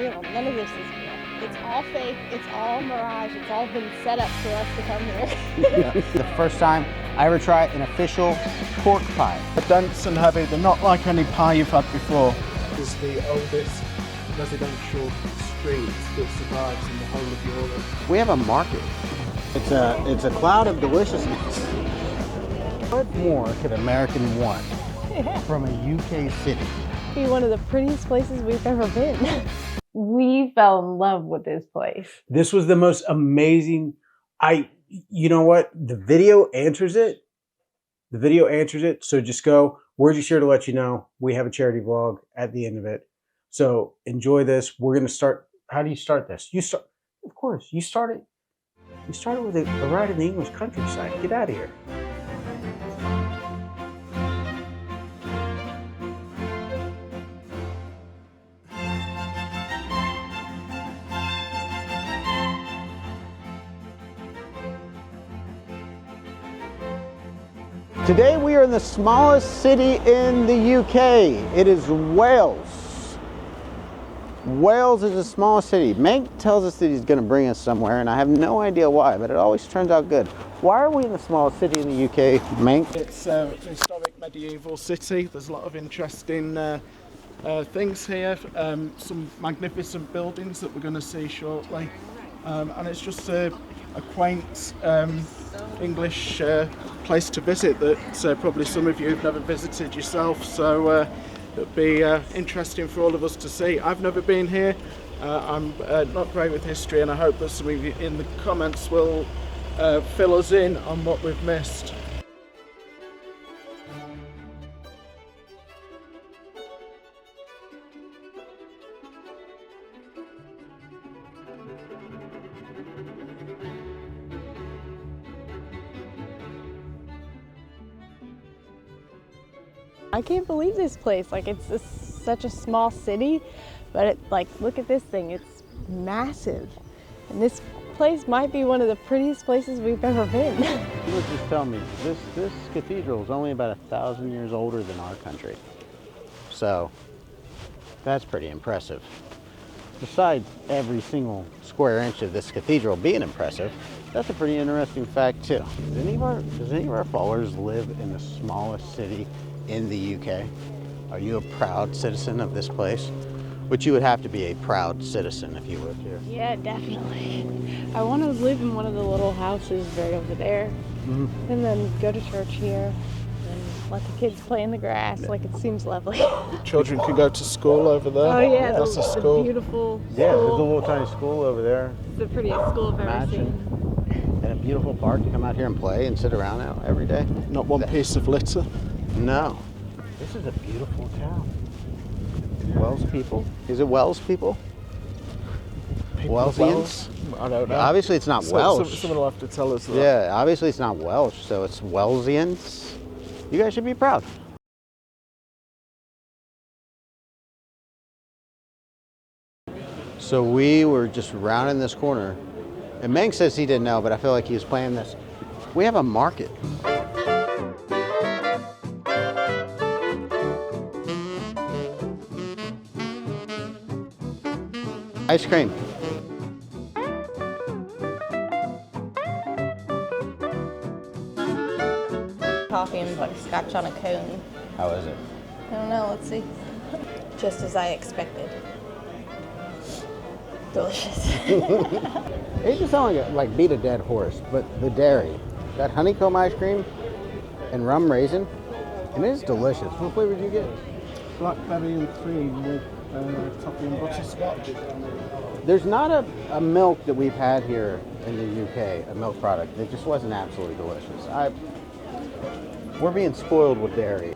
real. None of this is real. It's all fake. It's all mirage. It's all been set up for us to come here. The first time I ever tried an official pork pie. Dense and heavy, they're not like any pie you've had before. It's the oldest residential street that survives in the whole of Europe. We have a market. It's a cloud of deliciousness. What more could American want from a UK city? Be one of the prettiest places we've ever been. We fell in love with this place. This was the most amazing. You know what? The video answers it. The video answers it. So just go. We're just here to let you know we have a charity vlog at the end of it. So enjoy this. We're gonna start. How do you start this? Of course, you start it. You start it with a ride in the English countryside. Get out of here. Today we are in the smallest city in the UK. It is Wales. Wales is the smallest city. Mank tells us that he's going to bring us somewhere, and I have no idea why, but it always turns out good. Why are we in the smallest city in the UK, Mank? It's a historic medieval city. There's a lot of interesting things here. Some magnificent buildings that we're going to see shortly. And it's just a quaint English place to visit that probably some of you have never visited yourself, so it'll be interesting for all of us to see. I've never been here. I'm not great with history, and I hope that some of you in the comments will fill us in on what we've missed. I can't believe this place. Like, it's such a small city, but look at this thing. It's massive. And this place might be one of the prettiest places we've ever been. You were just telling me, this cathedral is only about 1,000 years older than our country. So, that's pretty impressive. Besides every single square inch of this cathedral being impressive, that's a pretty interesting fact too. Does any of our followers live in the smallest city in the UK? Are you a proud citizen of this place? Which you would have to be a proud citizen if you lived here. Yeah, definitely. I want to live in one of the little houses right over there, and then go to church here, and let the kids play in the grass. Like, it seems lovely. Children can go to school over there. Oh yeah, that's a the school. beautiful school. Yeah, there's a little tiny school over there. It's the prettiest school I've ever Mansion. seen. And a beautiful park to come out here and play and sit around out every day. Not one piece of litter. No. This is a beautiful town. Wells people? Is it Wells people? Wellsians? I don't know. Obviously it's not Welsh. Someone will have to tell us that. Yeah, obviously it's not Welsh, so it's Wellsians. You guys should be proud. So we were just rounding this corner, and Meng says he didn't know, but I feel like he was playing this. We have a market. Ice cream. Coffee and butterscotch on a cone. How is it? I don't know, let's see. Just as I expected. Delicious. It just sounds like beat a dead horse, but the dairy, that honeycomb ice cream and rum raisin, and it is delicious. What flavor did you get? Blackberry and cream with toffee and butterscotch. There's not a milk that we've had here in the UK, a milk product, that just wasn't absolutely delicious. We're being spoiled with dairy.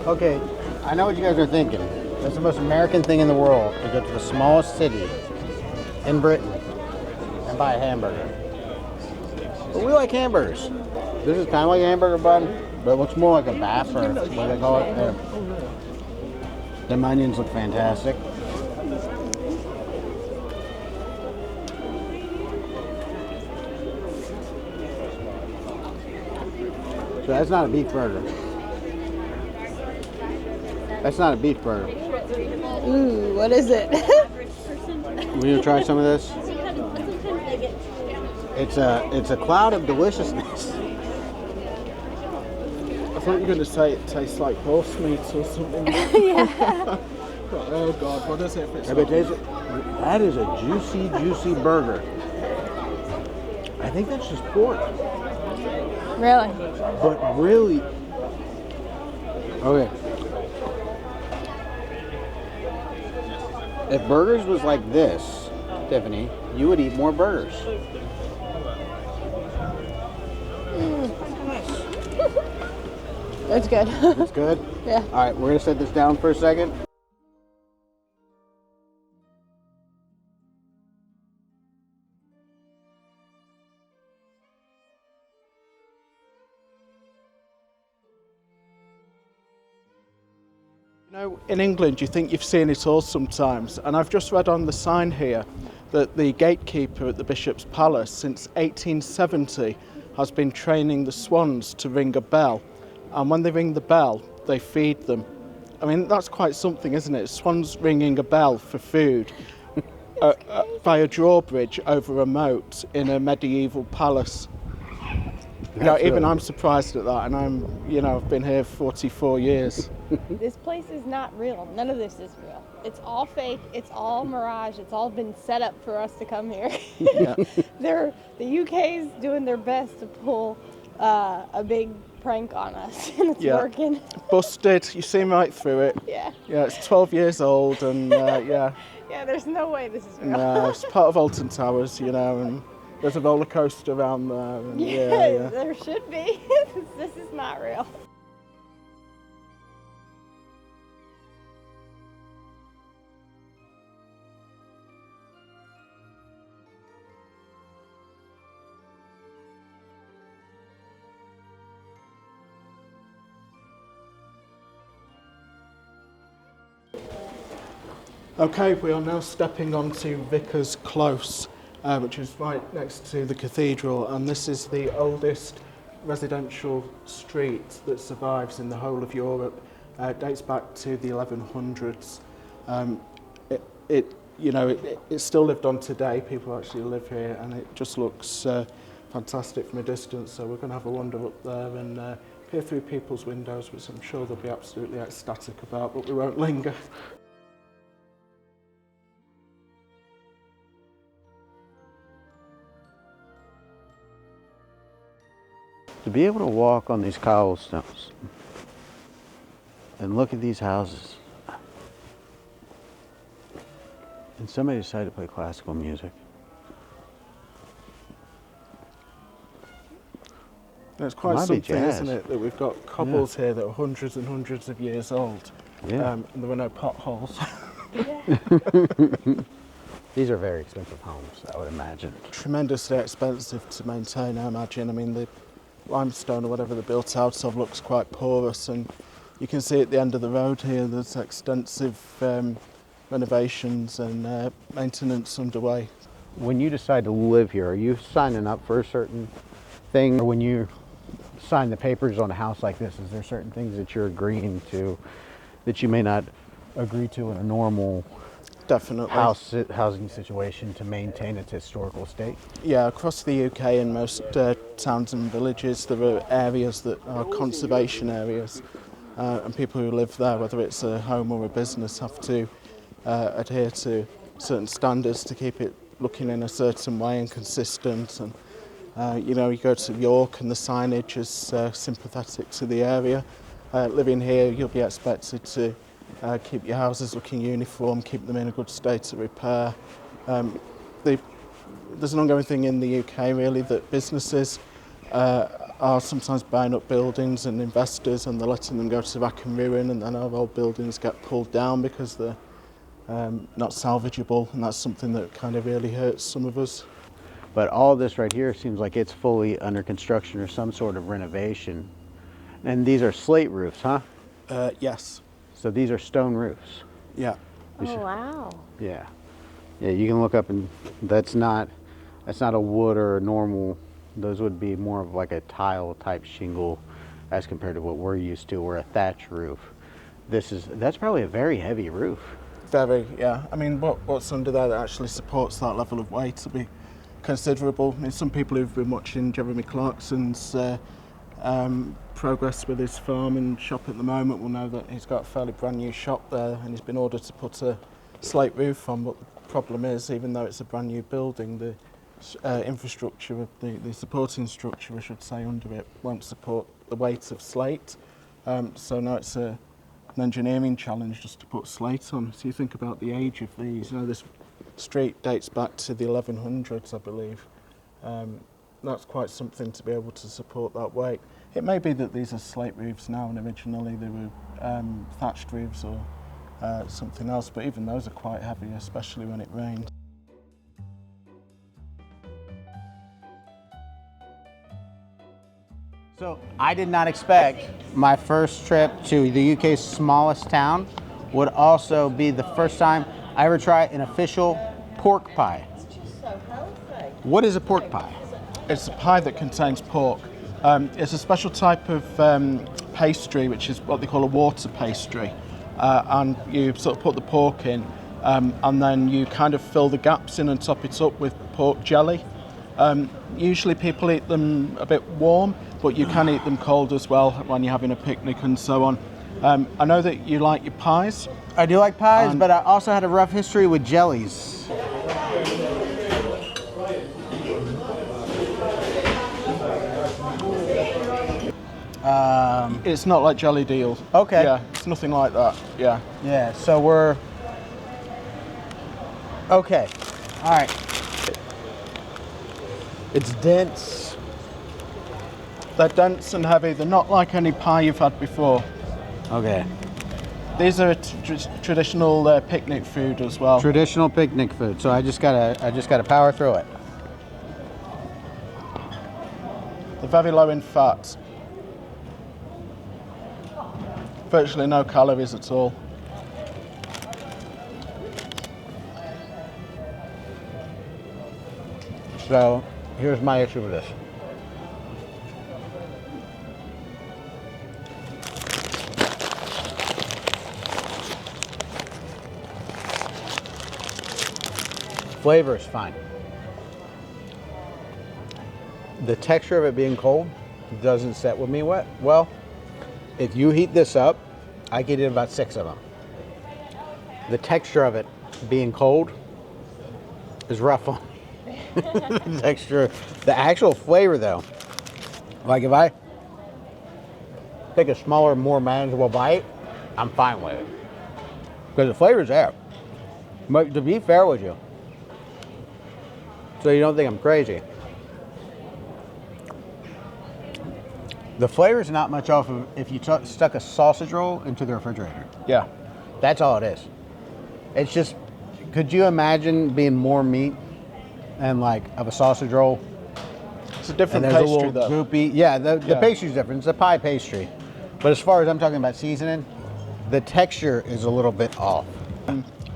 Okay, I know what you guys are thinking. That's the most American thing in the world, to go to the smallest city in Britain and buy a hamburger. But we like hamburgers. This is kind of like a hamburger bun, But what's more like a baffer, what they call it. Them onions look fantastic. So that's not a beef burger. That's not a beef burger. Ooh, what is it? We gonna try some of this? It's a cloud of deliciousness. I thought you were going to say it tastes like horse meat or something. Yeah. Oh God, what is it? If it's That is a juicy, juicy burger. I think that's just pork. Really? But really, okay. If burgers was like this, Tiffany, you would eat more burgers. That's good. That's good? Yeah. All right, we're going to set this down for a second. You know, in England, you think you've seen it all sometimes, and I've just read on the sign here that the gatekeeper at the Bishop's Palace since 1870 has been training the swans to ring a bell, and when they ring the bell, they feed them. I mean, that's quite something, isn't it? Swans ringing a bell for food by a drawbridge over a moat in a medieval palace. You know, even I'm surprised at that, and I've been here 44 years. This place is not real. None of this is real. It's all fake. It's all mirage. It's all been set up for us to come here. Yeah. The UK's doing their best to pull a big prank on us, and it's working. Busted. You see right through it. Yeah. Yeah, it's 12 years old, and yeah. Yeah, there's no way this is real. No, it's part of Alton Towers, and there's a roller coaster around there. And Yeah, there should be. This is not real. Okay, we are now stepping onto Vicars Close, which is right next to the cathedral, and this is the oldest residential street that survives in the whole of Europe. It dates back to the 1100s. It's still lived on today. People actually live here, and it just looks fantastic from a distance. So we're going to have a wander up there and peer through people's windows, which I'm sure they'll be absolutely ecstatic about, but we won't linger. To be able to walk on these cobblestones and look at these houses, and somebody decided to play classical music. It's quite something, isn't it, that we've got cobbles here that are hundreds and hundreds of years old, and there were no potholes. These are very expensive homes, I would imagine. Tremendously expensive to maintain, I imagine. I mean, the limestone or whatever they're built out of looks quite porous, and you can see at the end of the road here there's extensive renovations and maintenance underway. When you decide to live here, are you signing up for a certain thing? Or when you sign the papers on a house like this, is there certain things that you're agreeing to that you may not agree to in a normal housing situation to maintain its historical state? Yeah, across the UK in most towns and villages there are areas that are conservation areas, and people who live there, whether it's a home or a business, have to adhere to certain standards to keep it looking in a certain way and consistent. And you go to York and the signage is sympathetic to the area. Living here, you'll be expected to keep your houses looking uniform, keep them in a good state of repair. There's an ongoing thing in the UK really that businesses are sometimes buying up buildings and investors, and they're letting them go to rack and ruin, and then our old buildings get pulled down because they're not salvageable, and that's something that kind of really hurts some of us. But all this right here seems like it's fully under construction or some sort of renovation. And these are slate roofs, huh? Yes. So these are stone roofs. Yeah. Oh, wow. Yeah. Yeah, you can look up and that's not a wood or a normal, those would be more of like a tile type shingle as compared to what we're used to, or a thatch roof. That's probably a very heavy roof. Very, yeah. I mean, what's under there that actually supports that level of weight to be considerable. I mean, some people who've been watching Jeremy Clarkson's progress with his farm and shop at the moment will know that he's got a fairly brand new shop there, and he's been ordered to put a slate roof on. But the problem is, even though it's a brand new building, the infrastructure, the supporting structure, I should say, under it won't support the weight of slate. So now it's an engineering challenge just to put slate on. So you think about the age of these. You know, this street dates back to the 1100s, I believe. That's quite something to be able to support that weight. It may be that these are slate roofs now, and originally they were thatched roofs or something else, but even those are quite heavy, especially when it rains. So I did not expect my first trip to the UK's smallest town would also be the first time I ever try an official pork pie. What is a pork pie? It's a pie that contains pork. It's a special type of pastry, which is what they call a water pastry. And you sort of put the pork in, and then you kind of fill the gaps in and top it up with pork jelly. Usually people eat them a bit warm, but you can eat them cold as well when you're having a picnic and so on. I know that you like your pies. I do like pies, but I also had a rough history with jellies. It's not like jelly deals. Okay. Yeah, it's nothing like that. Yeah. Yeah, so we're... Okay, all right. It's dense. They're dense and heavy. They're not like any pie you've had before. Okay. These are traditional picnic food as well. Traditional picnic food, so I just gotta power through it. They're very low in fat. Virtually no calories at all. So here's my issue with this. Flavor is fine. The texture of it being cold doesn't set with me well. If you heat this up, I could eat about 6 of them. The texture of it being cold is rough on me. The texture, the actual flavor though, like if I take a smaller, more manageable bite, I'm fine with it. Because the flavor's there. But to be fair with you, so you don't think I'm crazy, the flavor's not much off of if you stuck a sausage roll into the refrigerator. Yeah. That's all it is. It's just, could you imagine being more meat and like of a sausage roll? It's a different And there's pastry a little though. goopy. Yeah, the Yeah. pastry's different. It's a pie pastry. But as far as I'm talking about seasoning, the texture is a little bit off.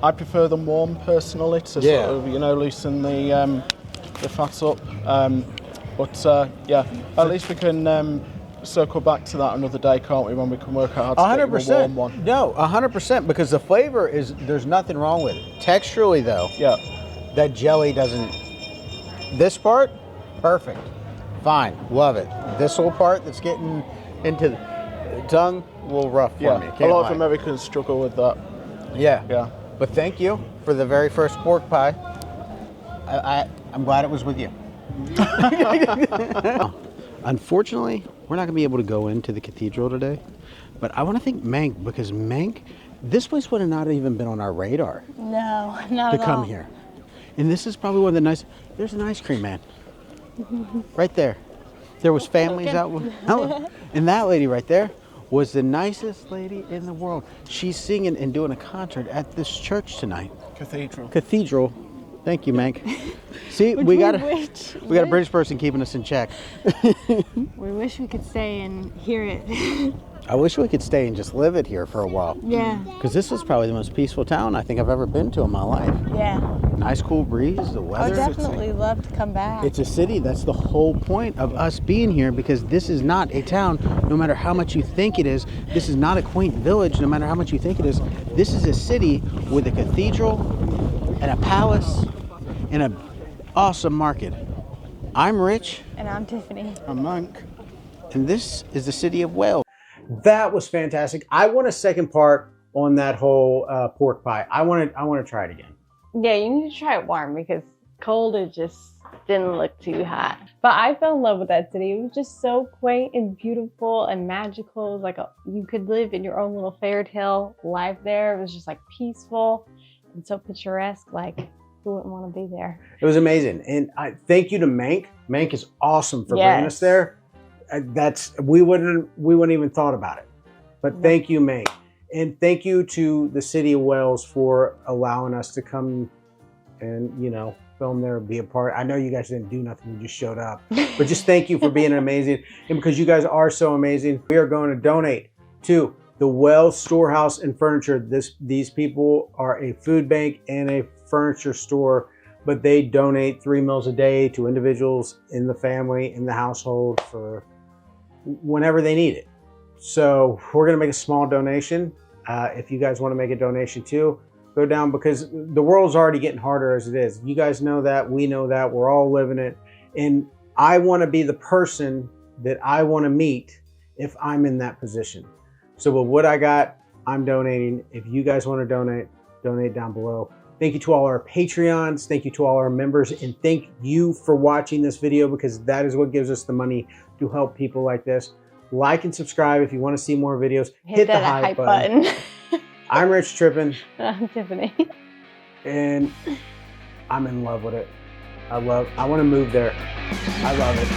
I prefer them warm personally to Yeah. sort of, you know, loosen the fat up. Yeah, at least we can circle back to that another day, can't we, when we can work out how to get you a warm one. No, 100%, because the flavor is, there's nothing wrong with it. Texturally though, Yeah. that jelly doesn't, this part, perfect. Fine, love it. This whole part that's getting into the tongue, a little rough for Yeah, me. a Can't lot lie. of Americans struggle with that. Yeah. Yeah. But thank you for the very first pork pie. I'm glad it was with you. Unfortunately, we're not going to be able to go into the cathedral today, but I want to thank Mank, because Mank, this place would have not even been on our radar No, not to at come all. here. And this is probably one of the nice, there's an ice cream man right there. There was families out, and that lady right there was the nicest lady in the world. She's singing and doing a concert at this church tonight. Cathedral. Cathedral Thank you, Mank. See, Which we got a wish- British person keeping us in check. We wish we could stay and hear it. I wish we could stay and just live it here for a while. Yeah. Because this is probably the most peaceful town I think I've ever been to in my life. Yeah. Nice cool breeze, the I would weather. definitely love to come back. It's a city. That's the whole point of us being here, because this is not a town, no matter how much you think it is. This is not a quaint village, no matter how much you think it is. This is a city with a cathedral and a palace and an awesome market. I'm Rich. And I'm Tiffany. I'm Mank. And this is the city of Wales. That was fantastic. I want a second part on that whole pork pie. I want to try it again. Yeah, you need to try it warm because cold it just didn't look too hot. But I fell in love with that city. It was just so quaint and beautiful and magical. It was like you could live in your own little fairy tale life there. It was just like peaceful and so picturesque. Like, who wouldn't want to be there? It was amazing. And I thank you to Mank. Mank is awesome for bringing us there. We wouldn't even thought about it. But thank you, Mank. And thank you to the city of Wales for allowing us to come and, film there, be a part. I know you guys didn't do nothing, you just showed up. But just thank you for being amazing. And because you guys are so amazing, we are going to donate to the Wales Storehouse and Furniture. These people are a food bank and a furniture store, but they donate 3 meals a day to individuals in the family, in the household, for whenever they need it. So we're going to make a small donation. If you guys want to make a donation too, go down, because the world's already getting harder as it is. You guys know that. We know that. We're all living it. And I want to be the person that I want to meet if I'm in that position. So with what I got, I'm donating. If you guys want to donate down below. Thank you to all our Patreons. Thank you to all our members. And thank you for watching this video, because that is what gives us the money to help people like this. Like and subscribe if you want to see more videos. Hit the hype button. I'm Rich Trippin. I'm Tiffany. And I'm in love with it. I want to move there. I love it.